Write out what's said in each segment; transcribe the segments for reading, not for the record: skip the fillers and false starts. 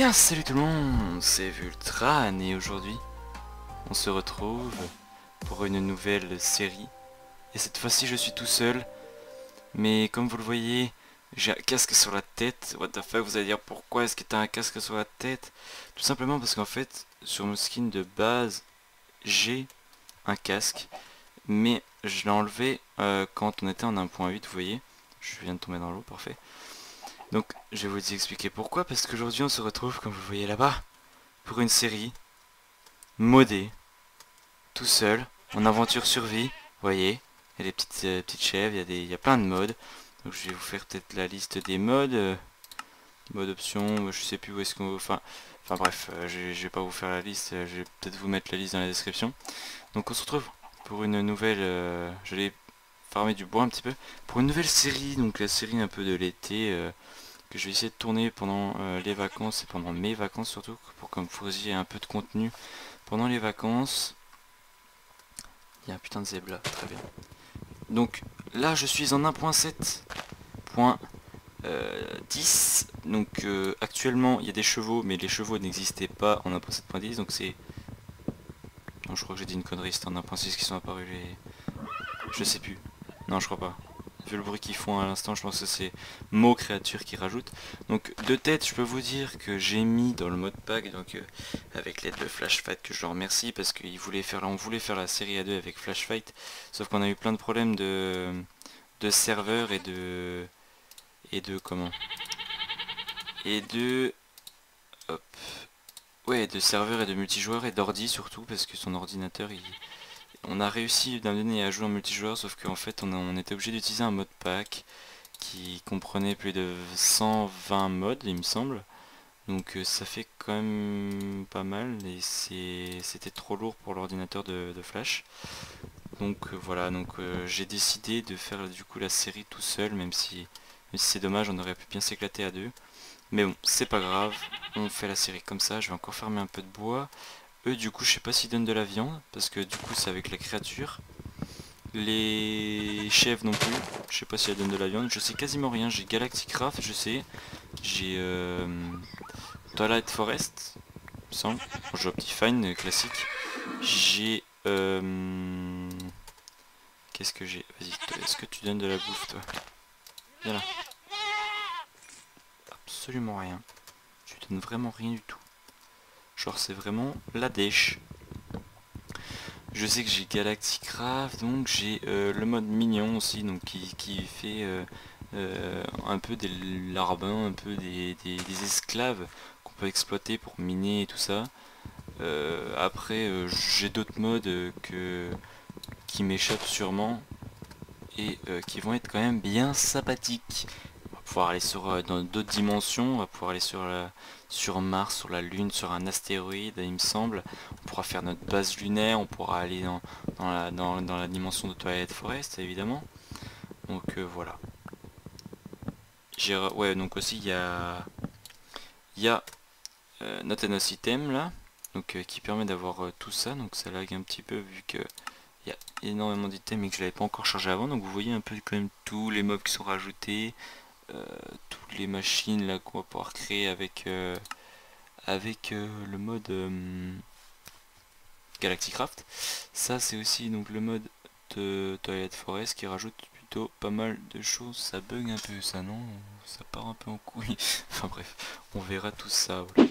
bien, salut tout le monde, c'est Vultran et aujourd'hui on se retrouve pour une nouvelle série. Et cette fois-ci je suis tout seul, mais comme vous le voyez, j'ai un casque sur la tête. What the fuck, vous allez dire pourquoi est-ce que t'as un casque sur la tête? Tout simplement parce qu'en fait, sur mon skin de base, j'ai un casque, mais je l'ai enlevé quand on était en 1.8, vous voyez. Je viens de tomber dans l'eau, parfait. Donc je vais vous expliquer pourquoi, parce qu'aujourd'hui on se retrouve, comme vous le voyez là-bas, pour une série modée, tout seul, en aventure survie. Vous voyez, il y a des petites chèvres, il y a plein de modes. Donc je vais vous faire peut-être la liste des modes, mode option, je sais plus où est-ce qu'on... Enfin bref, je vais pas vous faire la liste, je vais peut-être vous mettre la liste dans la description. Donc on se retrouve pour une nouvelle... je l'ai farmé du bois un petit peu, pour une nouvelle série, donc la série un peu de l'été, que je vais essayer de tourner pendant les vacances et pendant mes vacances surtout, pour que vous ayez un peu de contenu pendant les vacances. Il y a un putain de zèbre là, très bien. Donc là je suis en 1.7.10. Donc actuellement il y a des chevaux, mais les chevaux n'existaient pas en 1.7.10, donc c'est... Non, je crois que j'ai dit une connerie, c'était en 1.6 qui sont apparus les... Je sais plus. Non, je crois pas. Vu le bruit qu'ils font à l'instant, je pense que c'est mots créatures qui rajoutent. Donc de tête, je peux vous dire que j'ai mis dans le mode pack, donc avec l'aide de Flashfight, que je leur remercie parce qu'on voulait faire la série A2 avec Flashfight, sauf qu'on a eu plein de problèmes de serveurs et de comment et de hop, ouais, de serveurs et de multijoueurs et d'ordi surtout, parce que son ordinateur on a réussi d'un donné à jouer en multijoueur, sauf qu'en fait on était obligé d'utiliser un mode pack qui comprenait plus de 120 modes, il me semble. Donc ça fait quand même pas mal et c'était trop lourd pour l'ordinateur de Flash. Donc voilà, donc j'ai décidé de faire du coup la série tout seul, même si c'est dommage, on aurait pu bien s'éclater à deux. Mais bon, c'est pas grave, on fait la série comme ça, je vais encore farmer un peu de bois. Eux du coup je sais pas s'ils donnent de la viande, parce que du coup c'est avec la créature. Les chèvres non plus, je sais pas si elles donnent de la viande, je sais quasiment rien. J'ai Galactic Craft, je sais, j'ai Twilight Forest, il me semble, j'ai Optifine classique, j'ai qu'est-ce que j'ai, vas-y, est-ce que tu donnes de la bouffe toi? Viens là. Absolument rien, tu donnes vraiment rien du tout, genre c'est vraiment la dèche. Je sais que j'ai Galactic Craft, donc j'ai le mode mignon aussi, donc qui fait un peu des larbins, un peu des esclaves qu'on peut exploiter pour miner et tout ça. Après j'ai d'autres modes qui m'échappent sûrement et qui vont être quand même bien sympathiques. On va pouvoir aller dans d'autres dimensions, on va pouvoir aller sur Mars, sur la Lune, sur un astéroïde, il me semble. On pourra faire notre base lunaire, on pourra aller dans la dimension de Twilight Forest, évidemment. Donc voilà. Ouais, donc aussi il y a Not Enough Item là, donc qui permet d'avoir tout ça. Donc ça lag un petit peu vu que il y a énormément d'items et que je l'avais pas encore chargé avant. Donc vous voyez un peu quand même tous les mobs qui sont rajoutés, toutes les machines là qu'on va pouvoir créer avec le mode Galactic Craft. Ça c'est aussi donc le mode de Twilight Forest qui rajoute plutôt pas mal de choses. Ça bug un peu ça, non? Ça part un peu en couille. Enfin bref, on verra tout ça. Voilà.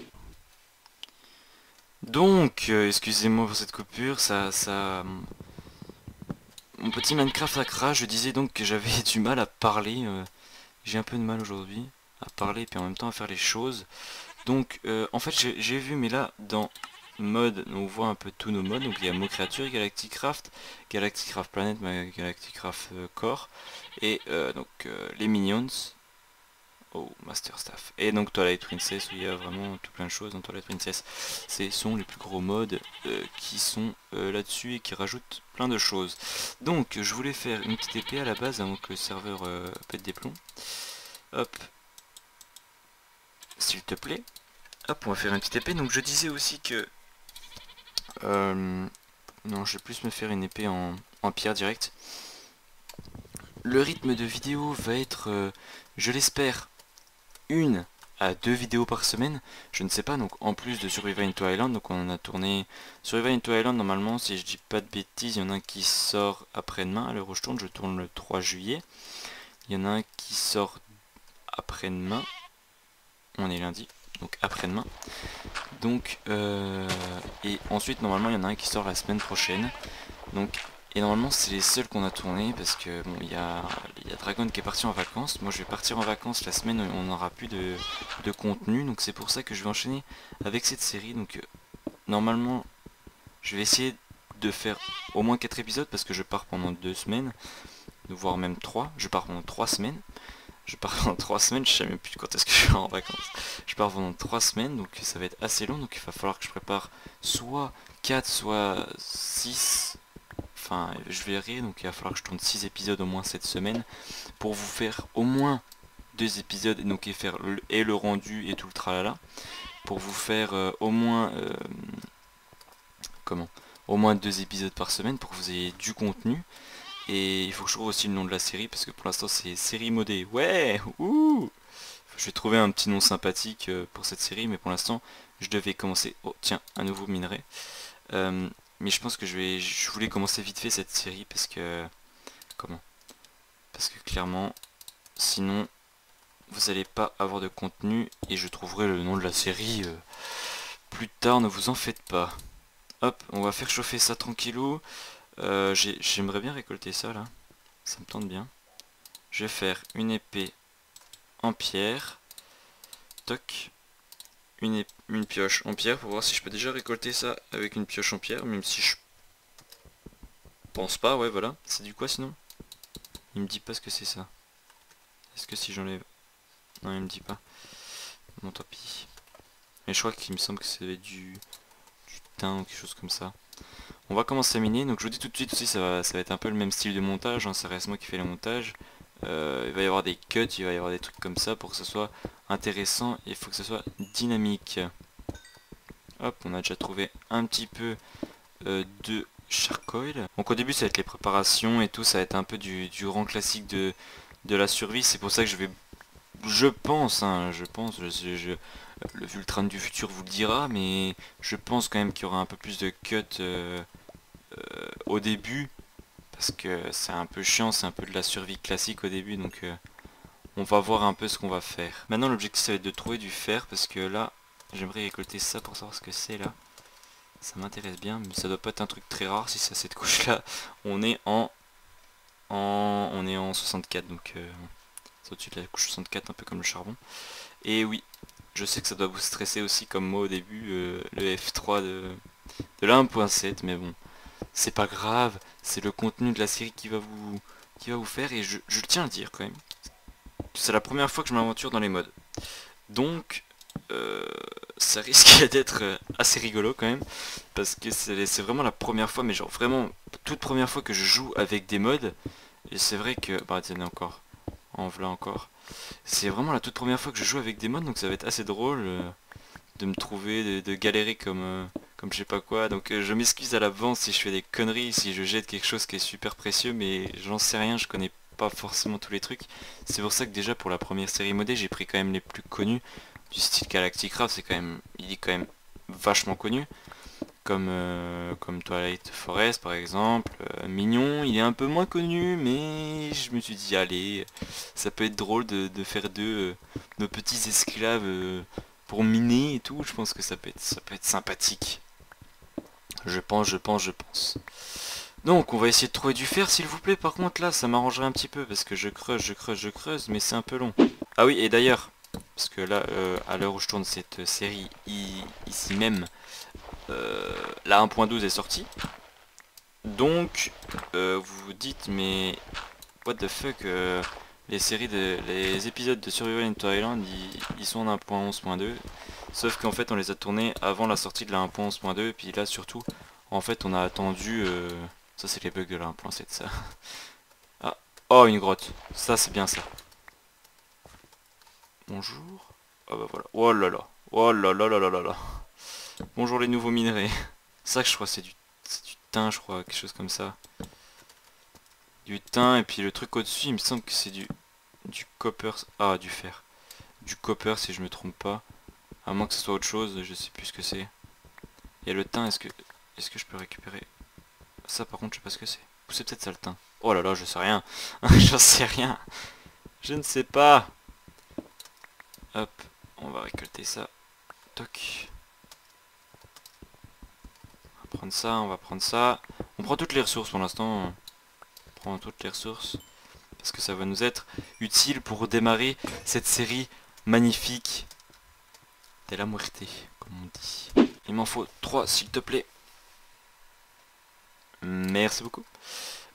Donc, excusez-moi pour cette coupure, mon petit Minecraft a crash. Je disais donc que j'avais du mal à parler. J'ai un peu de mal aujourd'hui à parler et puis en même temps à faire les choses. Donc en fait j'ai vu, mais là dans mode on voit un peu tous nos modes. Donc il y a Mo Créature, Galactic Craft, Galactic Craft Planet, Galactic Craft Core et donc les Minions. Oh, Master Staff. Et donc Twilight Princess, où il y a vraiment tout plein de choses dans Twilight Princess. Ce sont les plus gros modes qui sont là-dessus et qui rajoutent plein de choses. Donc je voulais faire une petite épée à la base avant que le serveur pète des plombs. Hop, s'il te plaît. Hop, on va faire une petite épée. Donc je disais aussi que... non, je vais plus me faire une épée en pierre direct. Le rythme de vidéo va être, je l'espère, une à 2 vidéos par semaine, je ne sais pas, donc en plus de Survivor into Island, donc on en a tourné Survivor into Island normalement, si je dis pas de bêtises, il y en a un qui sort après-demain, à l'heure où je tourne le 3 juillet, il y en a un qui sort après-demain, on est lundi, donc après-demain, donc et ensuite normalement il y en a un qui sort la semaine prochaine, donc et normalement c'est les seuls qu'on a tourné parce que bon il y a Dragon qui est parti en vacances. Moi je vais partir en vacances la semaine où on n'aura plus de contenu. Donc c'est pour ça que je vais enchaîner avec cette série. Donc normalement je vais essayer de faire au moins 4 épisodes parce que je pars pendant 2 semaines, voire même 3. Je pars pendant 3 semaines. Je pars pendant 3 semaines, je sais même plus quand est-ce que je vais en vacances. Je pars pendant 3 semaines, donc ça va être assez long. Donc il va falloir que je prépare soit 4, soit 6. Enfin, je verrai, donc il va falloir que je tourne 6 épisodes au moins cette semaine pour vous faire au moins 2 épisodes donc, et faire le rendu et tout le tralala. Pour vous faire au moins comment au moins 2 épisodes par semaine pour que vous ayez du contenu. Et il faut que je trouve aussi le nom de la série parce que pour l'instant c'est série modée. Ouais, ouh. Je vais trouver un petit nom sympathique pour cette série, mais pour l'instant je devais commencer. Oh tiens, un nouveau minerai. Euh, mais je pense que je voulais commencer vite fait cette série parce que comment? Parce que clairement, sinon vous allez pas avoir de contenu et je trouverai le nom de la série plus tard. Ne vous en faites pas. Hop, on va faire chauffer ça tranquillou. J'aimerais bien récolter ça là. Ça me tente bien. Je vais faire une épée en pierre. Toc. Une pioche en pierre pour voir si je peux déjà récolter ça avec une pioche en pierre, même si je pense pas, ouais voilà. C'est du quoi sinon? Il me dit pas ce que c'est ça. Est-ce que si j'enlève... Non il me dit pas. Bon tant pis. Mais je crois qu'il me semble que c'est du thym ou quelque chose comme ça. On va commencer à miner, donc je vous dis tout de suite aussi ça va être un peu le même style de montage, hein, ça reste moi qui fais le montage. Il va y avoir des cuts, il va y avoir des trucs comme ça pour que ce soit intéressant et il faut que ce soit dynamique. Hop, on a déjà trouvé un petit peu de charcoal. Donc au début ça va être les préparations et tout, ça va être un peu du rang classique de la survie, c'est pour ça que je pense, hein, vu le train du futur vous le dira, mais je pense quand même qu'il y aura un peu plus de cuts au début, parce que c'est un peu chiant, c'est un peu de la survie classique au début, donc on va voir un peu ce qu'on va faire. Maintenant l'objectif ça va être de trouver du fer, parce que là, j'aimerais récolter ça pour savoir ce que c'est là. Ça m'intéresse bien, mais ça doit pas être un truc très rare si c'est à cette couche là. On est en 64, donc c'est au-dessus de la couche 64, un peu comme le charbon. Et oui, je sais que ça doit vous stresser aussi comme moi au début, le F3 de la 1.7, mais bon, c'est pas grave, c'est le contenu de la série qui va vous faire, et je tiens à le dire quand même. C'est la première fois que je m'aventure dans les modes. Donc, ça risque d'être assez rigolo quand même, parce que c'est vraiment la première fois, mais genre vraiment toute première fois que je joue avec des modes, et c'est vrai que... Bah tiens encore, en voilà encore. C'est vraiment la toute première fois que je joue avec des modes, donc ça va être assez drôle de me trouver, de galérer comme je sais pas quoi. Donc je m'excuse à l'avance si je fais des conneries, si je jette quelque chose qui est super précieux, mais j'en sais rien, je connais pas forcément tous les trucs. C'est pour ça que déjà pour la première série modée, j'ai pris quand même les plus connus, du style Galactic Craft, c'est quand même, il est quand même vachement connu. Comme Twilight Forest par exemple, Mignon, il est un peu moins connu, mais je me suis dit allez, ça peut être drôle de faire nos petits esclaves pour miner et tout, je pense que ça peut être sympathique. Je pense. Donc on va essayer de trouver du fer s'il vous plaît, par contre là ça m'arrangerait un petit peu parce que je creuse, mais c'est un peu long. Ah oui, et d'ailleurs, parce que là à l'heure où je tourne cette série ici même, la 1.12 est sortie. Donc vous vous dites mais what the fuck, les épisodes de Survival in Thailand ils sont en 1.11.2, sauf qu'en fait on les a tournés avant la sortie de la 1.11.2, et puis là surtout en fait on a attendu ça c'est les bugs de la 1.7 ça. Ah, oh une grotte, ça c'est bien ça. Bonjour. Ah bah voilà, oh là là, oh là là là là là là. Bonjour les nouveaux minerais. Ça que je crois c'est du thym, je crois, quelque chose comme ça. Du thym, et puis le truc au-dessus, il me semble que c'est du copper. Ah, du fer. du copper si je me trompe pas. À moins que ce soit autre chose, je sais plus ce que c'est. Et le thym, est-ce que je peux récupérer ça? Par contre, je sais pas ce que c'est. Ou c'est peut-être ça le thym. Oh là là, je sais rien. J'en sais rien. Je ne sais pas. Hop, on va récolter ça. Toc. On va prendre ça, on va prendre ça. On prend toutes les ressources pour l'instant. On prend toutes les ressources. Parce que ça va nous être utile pour démarrer cette série magnifique de la muerte, comme on dit. Il m'en faut 3 s'il te plaît. Merci beaucoup.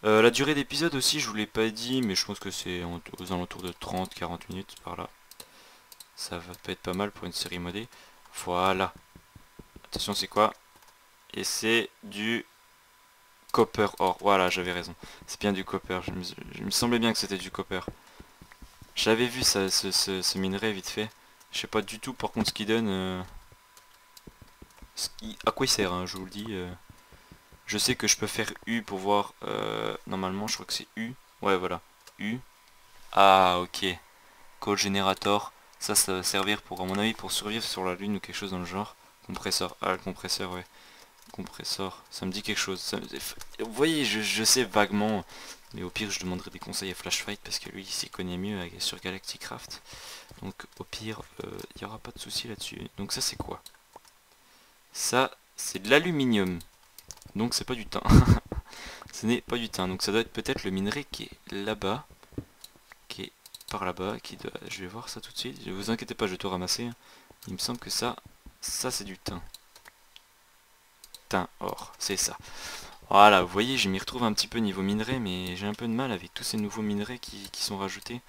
La durée d'épisode aussi, je vous l'ai pas dit, mais je pense que c'est aux alentours de 30-40 minutes par là. Ça va pas être pas mal pour une série modée. Voilà. Attention, c'est quoi? Et c'est du copper or. Voilà, j'avais raison. C'est bien du copper. Je me semblait bien que c'était du copper. J'avais vu ça, ce minerai vite fait. Je sais pas du tout par contre ce qu'il donne. À quoi il sert, hein, je vous le dis. Je sais que je peux faire U pour voir. Normalement, je crois que c'est U. Ouais, voilà. U. Ah, ok. Code Generator. Ça va servir pour, à mon avis, pour survivre sur la lune ou quelque chose dans le genre. Compresseur. Ah, le compresseur, ouais. Compresseur. Ça me dit quelque chose. Vous voyez, je sais vaguement. Mais au pire, je demanderai des conseils à Flashfight parce que lui, il s'y connaît mieux sur Galacticraft. Donc, au pire, il n'y aura pas de souci là-dessus. Donc, ça, c'est quoi? Ça, c'est de l'aluminium. Donc, c'est pas du thym. Ce n'est pas du thym. Donc, ça doit être peut-être le minerai qui est là-bas. Qui est par là-bas. Je vais voir ça tout de suite. Ne vous inquiétez pas, je vais tout ramasser. Il me semble que ça c'est du thym. Thym or, c'est ça. Voilà, vous voyez, je m'y retrouve un petit peu niveau minerai, mais j'ai un peu de mal avec tous ces nouveaux minerais qui sont rajoutés.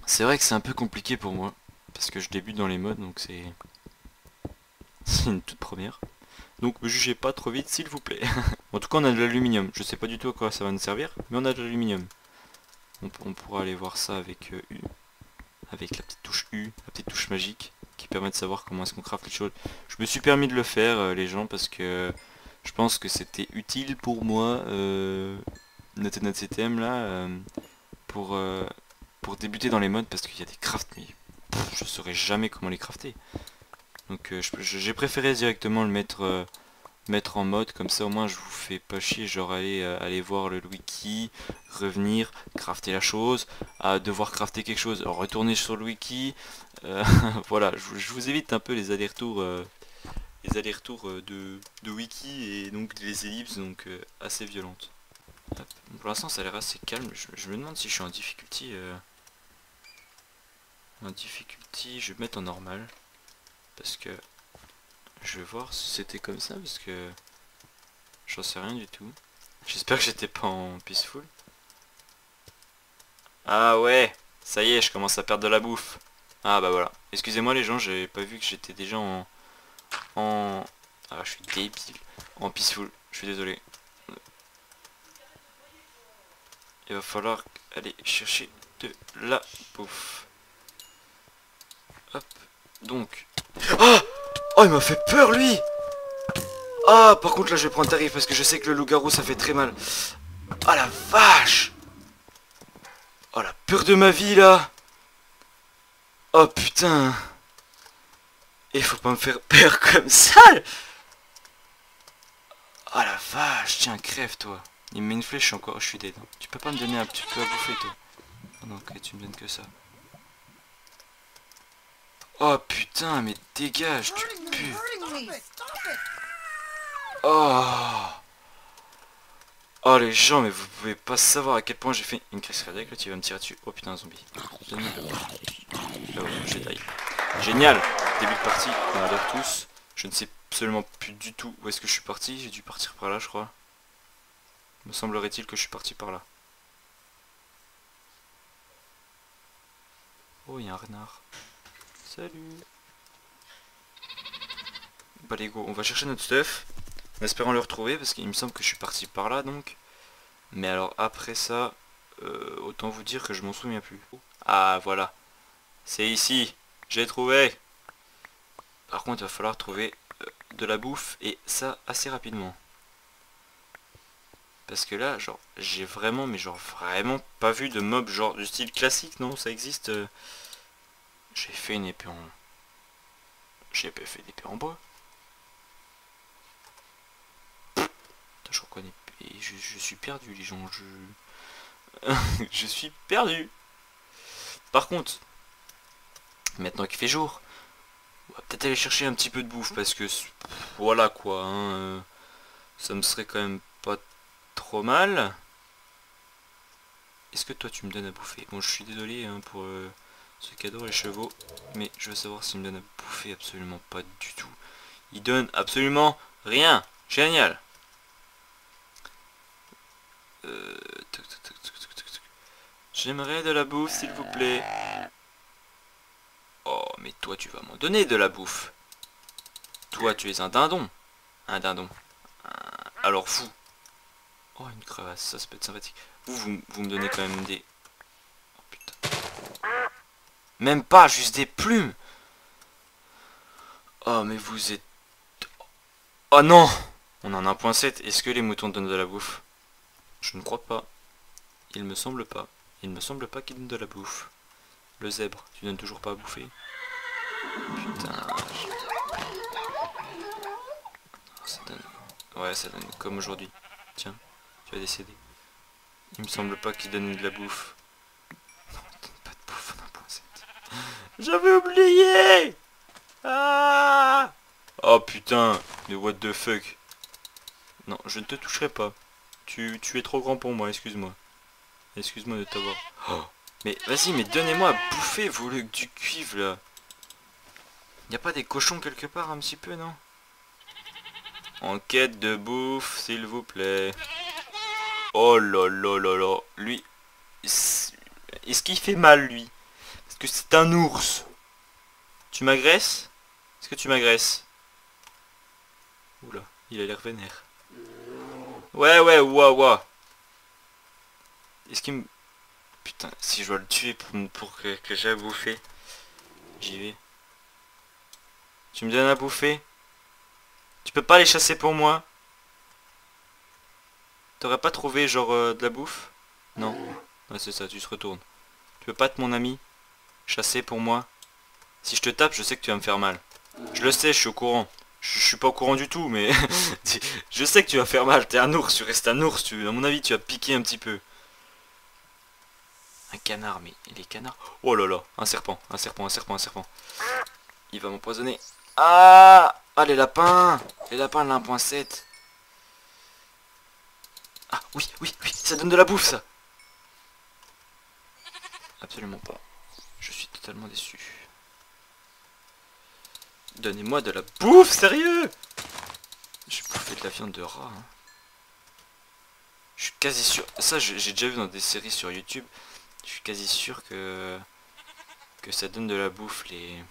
C'est vrai que c'est un peu compliqué pour moi, parce que je débute dans les modes, donc c'est une toute première. Donc me jugez pas trop vite, s'il vous plaît. En tout cas, on a de l'aluminium. Je sais pas du tout à quoi ça va nous servir, mais on a de l'aluminium. On pourra aller voir ça avec U, avec la petite touche U, la petite touche magique, qui permet de savoir comment est-ce qu'on craft les choses. Je me suis permis de le faire, les gens, parce que je pense que c'était utile pour moi, noter notre CTM là, pour débuter dans les modes, parce qu'il y a des crafts, mais je saurais jamais comment les crafter. Donc j'ai préféré directement le mettre en mode, comme ça au moins je vous fais pas chier, genre aller voir le wiki, revenir, crafter la chose, à devoir crafter quelque chose, retourner sur le wiki, voilà, je vous évite un peu les allers-retours de wiki et donc les ellipses donc assez violentes. Hop. Pour l'instant ça a l'air assez calme, je me demande si je suis en difficulty. Je vais mettre en normal, parce que je vais voir si c'était comme ça, parce que j'en sais rien du tout. J'espère que j'étais pas en peaceful. Ah ouais, ça y est, je commence à perdre de la bouffe. Ah bah voilà. Excusez-moi les gens, j'avais pas vu que j'étais déjà en... Ah, je suis débile. En peaceful, je suis désolé. Il va falloir aller chercher de la bouffe. Hop, donc... Ah, oh, il m'a fait peur lui. Ah, par contre là je vais prendre tarif parce que je sais que le loup-garou ça fait très mal. Ah la vache. Oh la peur de ma vie là. Oh putain. Et faut pas me faire peur comme ça. Oh la vache. Tiens, crève toi. Il me met une flèche encore. Je suis dead. Tu peux pas me donner un petit peu à bouffer toi? Oh non, ok, tu me donnes que ça. Oh putain, mais dégage, tu pues. Oh. Oh les gens, mais vous pouvez pas savoir à quel point j'ai fait une crise cardiaque. Là tu vas me tirer dessus. Oh putain, un zombie. Donne-moi le... Là ouais, j'ai die. Génial. Début de partie, on adore tous. Je ne sais absolument plus du tout où est-ce que je suis parti. J'ai dû partir par là je crois. Me semblerait-il que je suis parti par là. Oh, il y a un renard. Salut. Bah les go, on va chercher notre stuff. En espérant le retrouver parce qu'il me semble que je suis parti par là donc. Mais alors après ça, autant vous dire que je m'en souviens plus. Ah voilà, c'est ici, j'ai trouvé. Par contre il va falloir trouver de la bouffe et ça assez rapidement. Parce que là, genre, j'ai vraiment, mais genre vraiment pas vu de mob genre du style classique, non? Ça existe J'ai fait une épée en... J'ai pas fait d'épée en bois. Putain, je reconnais... Et je suis perdu les gens, je suis perdu. Par contre, maintenant qu'il fait jour, on va peut-être aller chercher un petit peu de bouffe parce que voilà quoi, hein, ça me serait quand même pas trop mal. Est-ce que toi tu me donnes à bouffer? Bon, je suis désolé hein, pour ceux qui adorent les chevaux, mais je veux savoir s'il me donne à bouffer. Absolument pas du tout. Il donne absolument rien. Génial. J'aimerais de la bouffe s'il vous plaît. Oh, mais toi tu vas m'en donner de la bouffe. Toi tu es un dindon. Un dindon. Alors vous. Oh, une crevasse, ça peut être sympathique. Vous me donnez quand même des... Oh putain. Même pas, juste des plumes. Oh, mais vous êtes... Oh non. On en a un point 7. Est-ce que les moutons donnent de la bouffe? Je ne crois pas. Il me semble pas. Il me semble pas qu'ils donnent de la bouffe. Le zèbre, tu donnes toujours pas à bouffer? Putain. Ça donne... Ouais, ça donne comme aujourd'hui. Tiens, tu vas décéder. Il me semble pas qu'il donne de la bouffe. Non, il donne pas de bouffe en 1.7. J'avais oublié. Ah. Oh putain, mais what the fuck. Non, je ne te toucherai pas. Tu es trop grand pour moi, excuse-moi. Excuse-moi de t'avoir... Oh. Mais vas-y, mais donnez-moi à bouffer, vous le du cuivre là. Y a pas des cochons quelque part un petit peu, non? En quête de bouffe, s'il vous plaît. Oh là là là là. Lui, est-ce qu'il fait mal, lui? Parce que c'est un ours. Tu m'agresses? Est-ce que tu m'agresses? Oula, il a l'air vénère. Ouais, ouais, ouah, ouah. Est-ce qu'il me... Putain, si je dois le tuer pour que j'aie à bouffer, j'y vais. Tu me donnes à bouffer? Tu peux pas les chasser pour moi? T'aurais pas trouvé genre de la bouffe? Non. Ouais, c'est ça, tu te retournes. Tu peux pas être mon ami? Chasser pour moi? Si je te tape, je sais que tu vas me faire mal. Je le sais, je suis au courant. Je suis pas au courant du tout, mais... je sais que tu vas faire mal. T'es un ours, tu restes un ours. À mon avis, tu vas piquer un petit peu. Un canard, mais les canards... Oh là là, un serpent, un serpent, un serpent, un serpent. Il va m'empoisonner. Ah! Ah, les lapins! Les lapins de l'1.7. Ah, oui, oui, oui, ça donne de la bouffe, ça! Absolument pas. Je suis totalement déçu. Donnez-moi de la bouffe, sérieux! J'ai bouffé de la viande de rat. Hein. Je suis quasi sûr... Ça, j'ai déjà vu dans des séries sur YouTube. Je suis quasi sûr que ça donne de la bouffe, les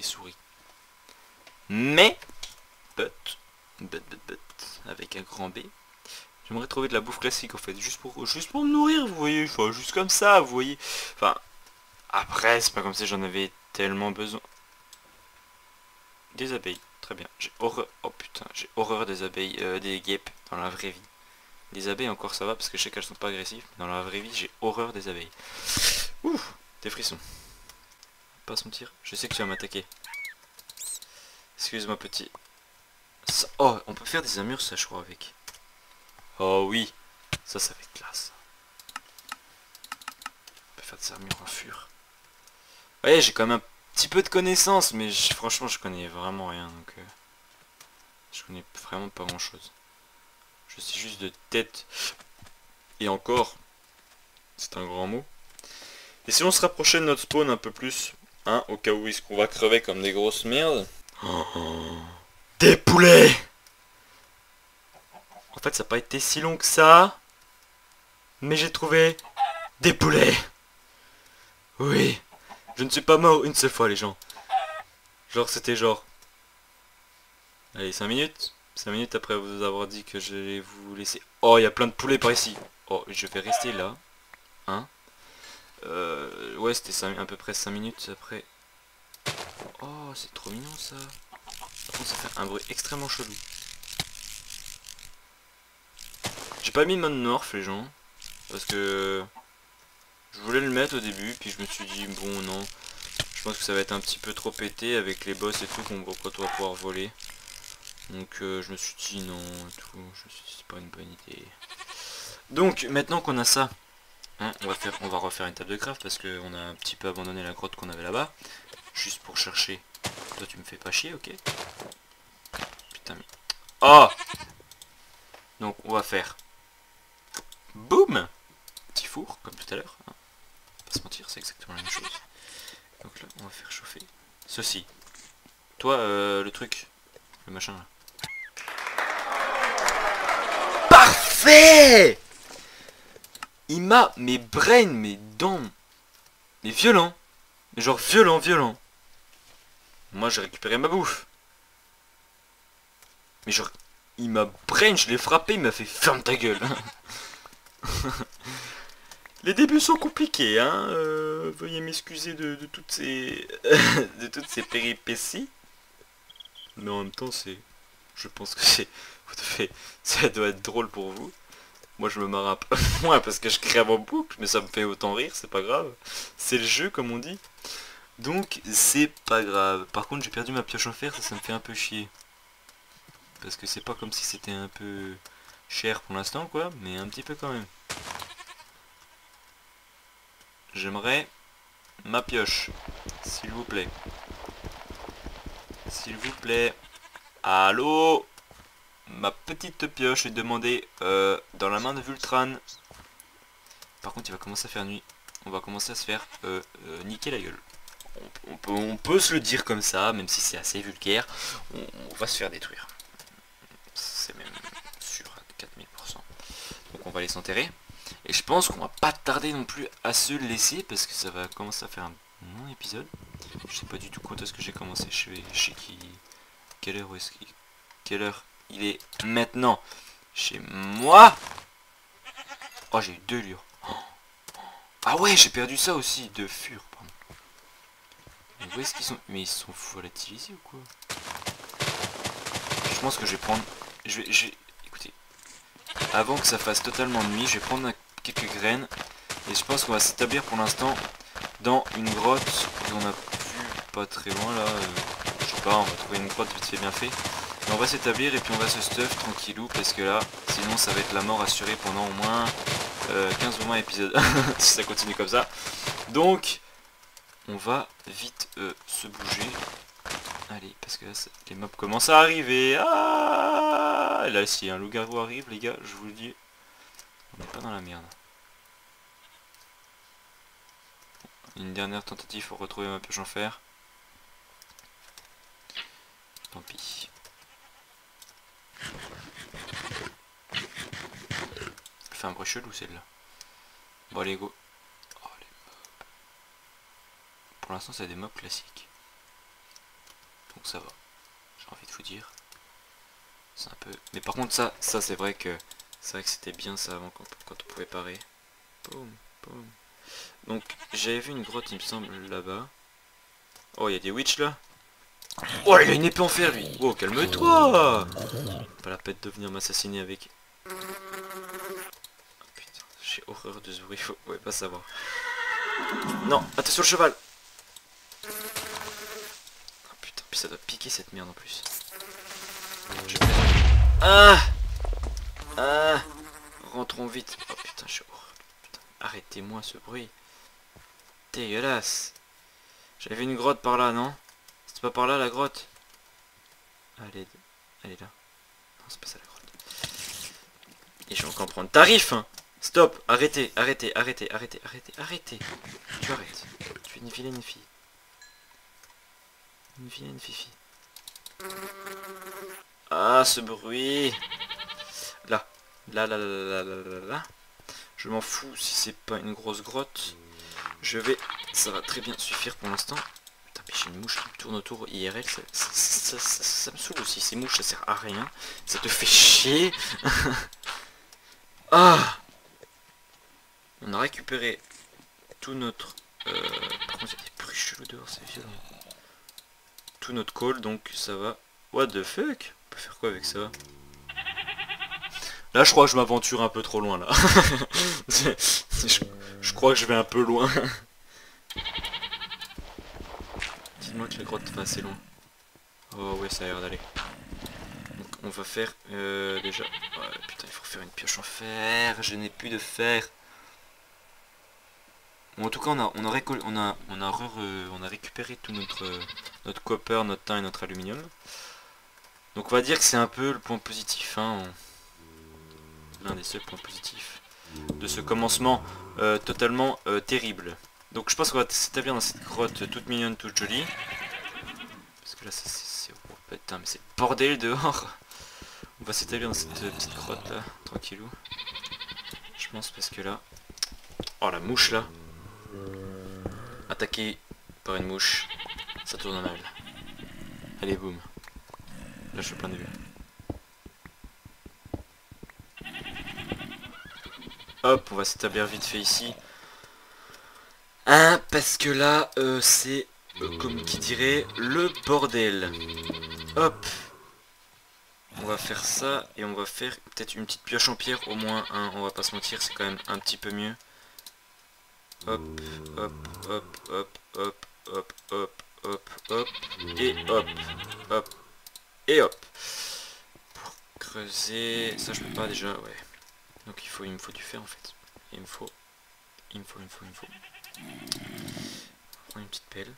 souris. Mais... But, avec un grand B. J'aimerais trouver de la bouffe classique, en fait. Juste pour me nourrir, vous voyez. Enfin, juste comme ça, vous voyez. Enfin... Après, c'est pas comme si j'en avais tellement besoin. Des abeilles, très bien. J'ai horreur... Oh putain, j'ai horreur des abeilles, des guêpes dans la vraie vie. Les abeilles encore ça va parce que je sais qu'elles sont pas agressives. Mais dans la vraie vie, j'ai horreur des abeilles. Ouf, des frissons. Pas se mentir, je sais que tu vas m'attaquer. Excuse-moi petit. Ça... Oh, on peut faire des armures ça je crois avec. Oh oui, ça va être classe. On peut faire des armures en fur. Ouais, j'ai quand même un petit peu de connaissances, mais franchement je connais vraiment rien. Donc, je connais vraiment pas grand chose. Je sais juste de tête. Et encore, c'est un grand mot. Et si on se rapprochait de notre spawn un peu plus, hein, au cas où est-ce qu'on va crever comme des grosses merdes. Oh, des poulets! En fait, ça n'a pas été si long que ça. Mais j'ai trouvé des poulets. Oui, je ne suis pas mort une seule fois, les gens. Genre, c'était genre... Allez, 5 minutes. 5 minutes après vous avoir dit que je vais vous laisser... Oh, il y a plein de poulets par ici. Oh, je vais rester là. Hein? Ouais, c'était à peu près 5 minutes après. Oh, c'est trop mignon ça. Par contre, ça fait un bruit extrêmement chelou. J'ai pas mis le mode morph, les gens. Parce que... Je voulais le mettre au début, puis je me suis dit, bon, non. Je pense que ça va être un petit peu trop pété avec les boss et tout quand on va pouvoir voler. Donc je me suis dit non, tout, je me suis dit c'est pas une bonne idée. Donc maintenant qu'on a ça, hein, on va refaire une table de craft parce qu'on a un petit peu abandonné la grotte qu'on avait là-bas. Juste pour chercher. Toi tu me fais pas chier, ok? Putain mais... Oh! Donc on va faire... Boum! Petit four, comme tout à l'heure. Hein. Pas se mentir, c'est exactement la même chose. Donc là, on va faire chauffer ceci. Toi, le truc, le machin là. Parfait! Il m'a mes brains, mes dents, mais violent. Mais genre violent. Moi j'ai récupéré ma bouffe. Mais genre, il m'a brain, je l'ai frappé, il m'a fait ferme ta gueule. Les débuts sont compliqués, hein. Veuillez m'excuser de toutes ces de toutes ces péripéties. Mais en même temps, je pense que ça doit être drôle pour vous. Moi, je me marre un peu moins parce que je crève en boucle, mais ça me fait autant rire, c'est pas grave. C'est le jeu, comme on dit. Donc, c'est pas grave. Par contre, j'ai perdu ma pioche en fer, ça me fait un peu chier. Parce que c'est pas comme si c'était un peu cher pour l'instant, quoi, mais un petit peu quand même. J'aimerais ma pioche, s'il vous plaît. S'il vous plaît. Allô? Ma petite pioche est demandée dans la main de Vultran. Par contre, il va commencer à faire nuit. On va commencer à se faire niquer la gueule. On peut se le dire comme ça, même si c'est assez vulgaire. On va se faire détruire. C'est même sûr à 4000%. Donc on va les s'enterrer. Et je pense qu'on va pas tarder non plus à se laisser parce que ça va commencer à faire un long épisode. Je sais pas du tout quand est-ce que j'ai commencé. Je sais qui... Quelle heure est-ce qu'il... Quelle heure il est maintenant chez moi? Oh, j'ai eu 2 lures. Ah ouais, j'ai perdu ça aussi, de fur, pardon. Mais où est-ce qu'ils sont? Mais ils sont volatilisés ici ou quoi? Je pense que je vais prendre... Écoutez, avant que ça fasse totalement nuit, je vais prendre quelques graines. Et je pense qu'on va s'établir pour l'instant dans une grotte qu'on a vu pas très loin là. Je sais pas, on va trouver une grotte vite fait bien fait. Et on va s'établir et puis on va se stuff tranquillou parce que là, sinon ça va être la mort assurée pendant au moins 15 ou 20 épisodes. Si ça continue comme ça. Donc, on va vite se bouger. Allez, parce que là, les mobs commencent à arriver. Ah, et là, si un loup-garou arrive, les gars, je vous le dis, on n'est pas dans la merde. Une dernière tentative pour retrouver ma pioche en fer. Tant pis. Elle fait un bruit chelou celle-là. Bon allez go. Oh, les mobs. Pour l'instant c'est des mobs classiques. Donc ça va. J'ai envie de vous dire. C'est un peu... Mais par contre ça c'est vrai que c'était bien ça avant quand on pouvait parer. Boum, boum. Donc j'avais vu une grotte il me semble là-bas. Oh il y a des witch là. Oh il a une épée en fer lui. Oh calme-toi. Pas la peine de venir m'assassiner avec. Oh, putain j'ai horreur de ce bruit. Faut pas savoir. Non attention le cheval. Oh putain puis ça doit piquer cette merde en plus. Ah. Rentrons vite. Oh putain j'ai horreur. Arrêtez-moi ce bruit. Dégueulasse. J'avais une grotte par là, non? C'est pas par là la grotte? Elle est là. Non, c'est pas ça la grotte. Et je vais encore prendre tarif, hein. Stop, arrêtez. Tu arrêtes. Tu es une vilaine fille. Une vilaine fifi. Ah, ce bruit. Là. Je m'en fous si c'est pas une grosse grotte. Ça va très bien suffire pour l'instant. Putain mais j'ai une mouche qui me tourne autour IRL. Ça me saoule aussi. Ces mouches ça sert à rien. Ça te fait chier. Ah. On a récupéré tout notre... Par contre il y a des bruits chelous dehors, c'est violent. Tout notre coal donc ça va. What the fuck? On peut faire quoi avec ça? Là je crois que je m'aventure un peu trop loin là. Je crois que je vais un peu loin. Dis-moi que la grotte va assez loin. Oh ouais, ça a l'air d'aller. Donc on va faire déjà... Ouais, putain, il faut faire une pioche en fer. Je n'ai plus de fer. Bon, en tout cas, on a récupéré tout notre copper, notre tin et notre aluminium. Donc on va dire que c'est un peu le point positif, hein. L'un des seuls points positifs de ce commencement totalement terrible. Donc je pense qu'on va s'établir dans cette grotte toute mignonne, toute jolie. Parce que là c'est... Oh, putain, mais c'est bordel dehors. On va s'établir dans cette petite grotte là, tranquillou. Je pense parce que là... Oh la mouche là. Attaqué par une mouche, ça tourne mal. Allez boum. Là je suis plein de vue. Hop, on va s'établir vite fait ici. Hein, parce que là, c'est, comme qui dirait, le bordel. Hop. On va faire ça, et on va faire peut-être une petite pioche en pierre, au moins, hein, on va pas se mentir, c'est quand même un petit peu mieux. Hop, hop, hop, hop, hop, hop, hop, hop, hop, et hop, hop, et hop. Pour creuser, ça je peux pas déjà, ouais. Donc il me faut du fer en fait. Et il me faut. Prendre une petite pelle.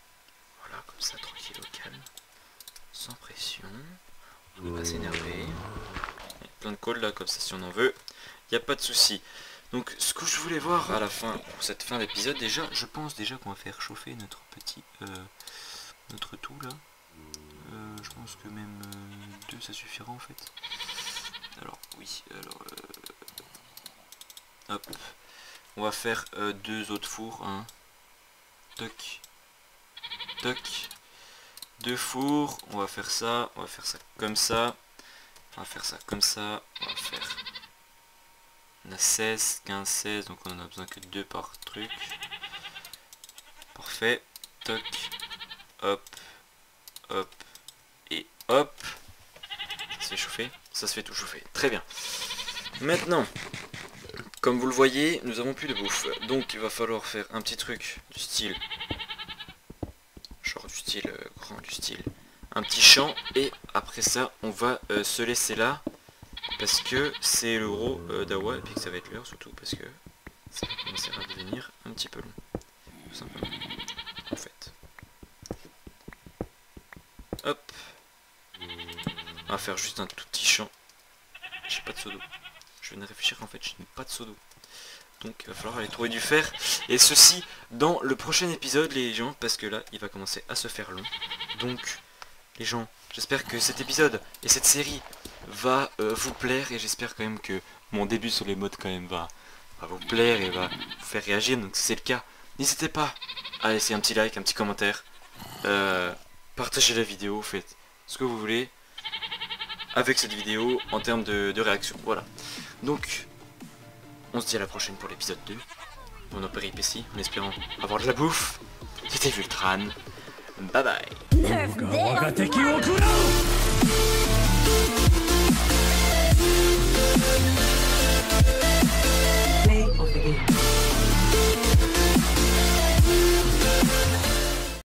Voilà, comme ça, tranquille, au calme. Sans pression. On ne va pas s'énerver. Il y a plein de colle là, comme ça si on en veut. Il n'y a pas de souci. Donc ce que je voulais voir à la fin, pour cette fin d'épisode, déjà, je pense déjà qu'on va faire chauffer notre petit notre tout là. Je pense que même 2 ça suffira en fait. Alors oui, alors hop. On va faire 2 autres fours, hein. Toc. Toc. 2 fours, on va faire ça comme ça. On va faire ça comme ça. On va faire... On a 16, 15, 16, donc on en a besoin que 2 par truc. Parfait. Toc. Hop. Hop. Et hop. Ça se fait chauffer. Ça se fait tout chauffer. Très bien. Maintenant... Comme vous le voyez, nous avons plus de bouffe. Donc il va falloir faire un petit truc du style... Genre du style... grand du style... Un petit champ. Et après ça, on va se laisser là. Parce que c'est l'euro d'Awa. Et puis que ça va être l'heure surtout. Parce que ça va commencer à devenir un petit peu long. Tout simplement. En fait. Hop. On va faire juste un tout petit champ. J'ai pas de seau d'eau. Je viens de réfléchir qu'en fait je n'ai pas de seau d'eau. Donc il va falloir aller trouver du fer. Et ceci dans le prochain épisode les gens. Parce que là il va commencer à se faire long. Donc les gens, j'espère que cet épisode et cette série va vous plaire. Et j'espère quand même que mon début sur les modes quand même va vous plaire et va vous faire réagir. Donc si c'est le cas, n'hésitez pas à laisser un petit like, un petit commentaire. Partagez la vidéo, faites ce que vous voulez avec cette vidéo en termes de réaction. Voilà. Donc, on se dit à la prochaine pour l'épisode 2. Pour nos péripéties, en espérant avoir de la bouffe. C'était Vultran. Bye bye.